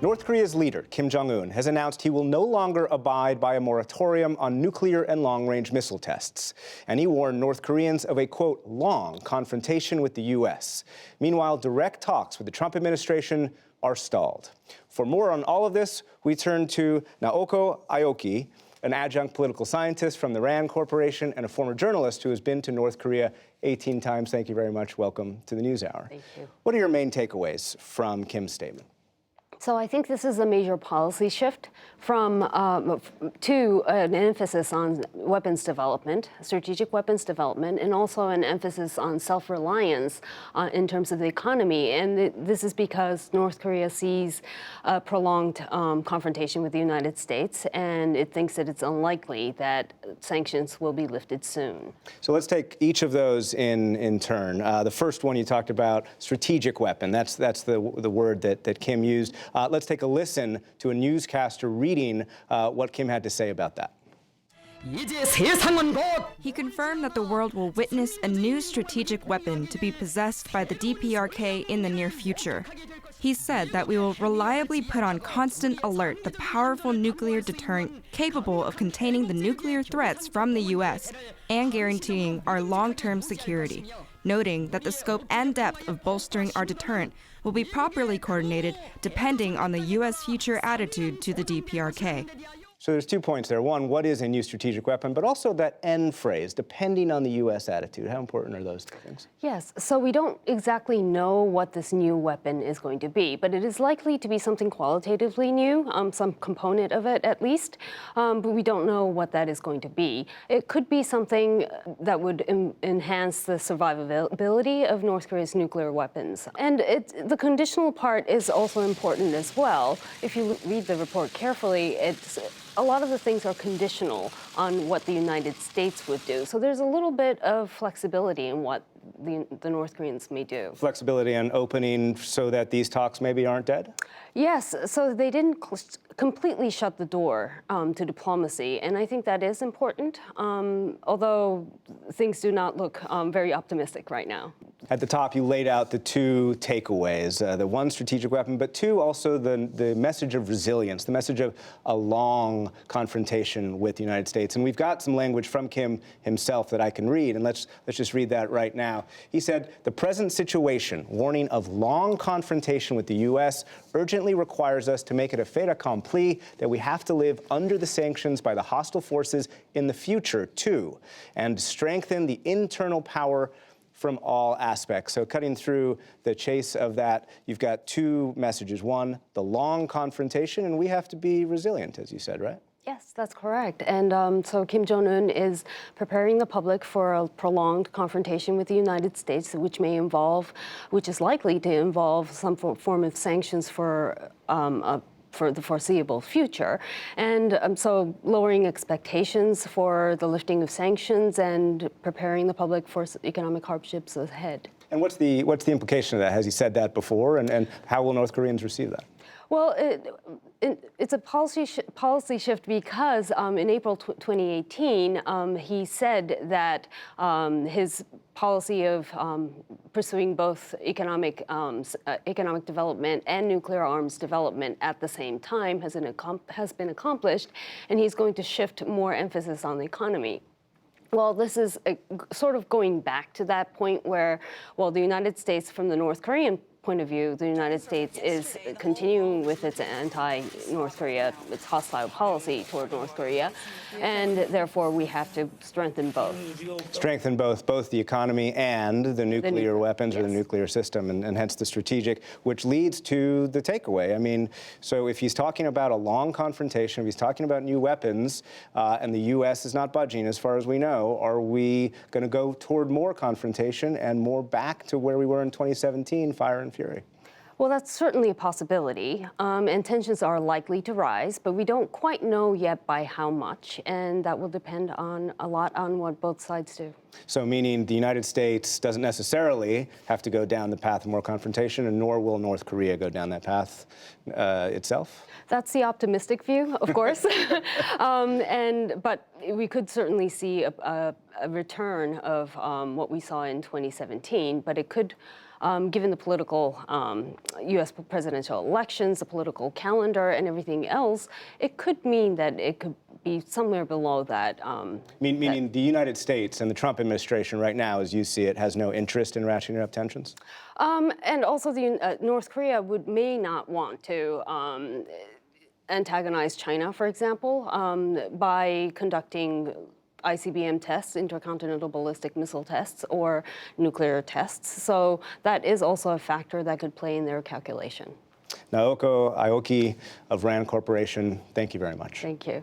North Korea's leader, Kim Jong-un, has announced he will no longer abide by a moratorium on nuclear and long-range missile tests. And he warned North Koreans of a, quote, long confrontation with the U.S. Meanwhile, direct talks with the Trump administration are stalled. For more on all of this, we turn to Naoko Aoki, an adjunct political scientist from the RAND Corporation and a former journalist who has been to North Korea 18 times. Thank you very much. Welcome to the NewsHour. Thank you. What are your main takeaways from Kim's statement? So I think this is a major policy shift to an emphasis on weapons development, strategic weapons development, and also an emphasis on self-reliance in terms of the economy. And this is because North Korea sees a prolonged confrontation with the United States, and it thinks that it's unlikely that sanctions will be lifted soon. So let's take each of those in turn. The first one you talked about, strategic weapon. That's the word that Kim used. Let's take a listen to a newscaster reading what Kim had to say about that. He confirmed that the world will witness a new strategic weapon to be possessed by the DPRK in the near future. He said that we will reliably put on constant alert the powerful nuclear deterrent capable of containing the nuclear threats from the U.S. and guaranteeing our long-term security, noting that the scope and depth of bolstering our deterrent will be properly coordinated depending on the U.S. future attitude to the DPRK. So there's 2 points there. One, what is a new strategic weapon? But also that end phrase, depending on the U.S. attitude. How important are those two things? Yes, so we don't exactly know what this new weapon is going to be, but it is likely to be something qualitatively new, some component of it at least, but we don't know what that is going to be. It could be something that would enhance the survivability of North Korea's nuclear weapons. And the conditional part is also important as well. If you read the report carefully, a lot of the things are conditional on what the United States would do. So there's a little bit of flexibility in what the North Koreans may do. Flexibility on opening so that these talks maybe aren't dead? Yes, so they didn't completely shut the door to diplomacy, and I think that is important, although things do not look very optimistic right now. At the top, you laid out the two takeaways, the one, strategic weapon, but two, also the message of resilience, the message of a long confrontation with the United States. And we've got some language from Kim himself that I can read, and let's just read that right now. He said, "The present situation, warning of long confrontation with the U.S., urgently requires us to make it a fait accompli that we have to live under the sanctions by the hostile forces in the future, too, and strengthen the internal power from all aspects." So cutting through the chase of that, you've got two messages. One, the long confrontation, and we have to be resilient, as you said, right? Yes, that's correct. And so Kim Jong-un is preparing the public for a prolonged confrontation with the United States, which is likely to involve some form of sanctions for the foreseeable future. And so lowering expectations for the lifting of sanctions and preparing the public for economic hardships ahead. And what's the implication of that? Has he said that before? And how will North Koreans receive that? Well, it's a policy shift because in April 2018, he said that his policy of pursuing both economic development and nuclear arms development at the same time has been accomplished, and he's going to shift more emphasis on the economy. Well, this is sort of going back to that point where, well, the United States, from the North Korean point of view, the United States is continuing with its anti-North Korea, its hostile policy toward North Korea, and therefore we have to strengthen both. Strengthen both the economy and the nuclear weapons, yes, or the nuclear system, and hence the strategic, which leads to the takeaway. I mean, so if he's talking about a long confrontation, if he's talking about new weapons, and the U.S. is not budging as far as we know, are we going to go toward more confrontation and more back to where we were in 2017, fire and fury? Well, that's certainly a possibility, and tensions are likely to rise, but we don't quite know yet by how much, and that will depend a lot on what both sides do. So meaning the United States doesn't necessarily have to go down the path of more confrontation, and nor will North Korea go down that path itself? That's the optimistic view, of course. But we could certainly see a return of what we saw in 2017, but it could given the political U.S. presidential elections, the political calendar, and everything else, it could mean that it could be somewhere below that. Meaning the United States and the Trump administration right now, as you see it, has no interest in ratcheting up tensions? And also North Korea may not want to antagonize China, for example, by conducting ICBM tests, intercontinental ballistic missile tests, or nuclear tests. So that is also a factor that could play in their calculation. Naoko Aoki of RAND Corporation, thank you very much. Thank you.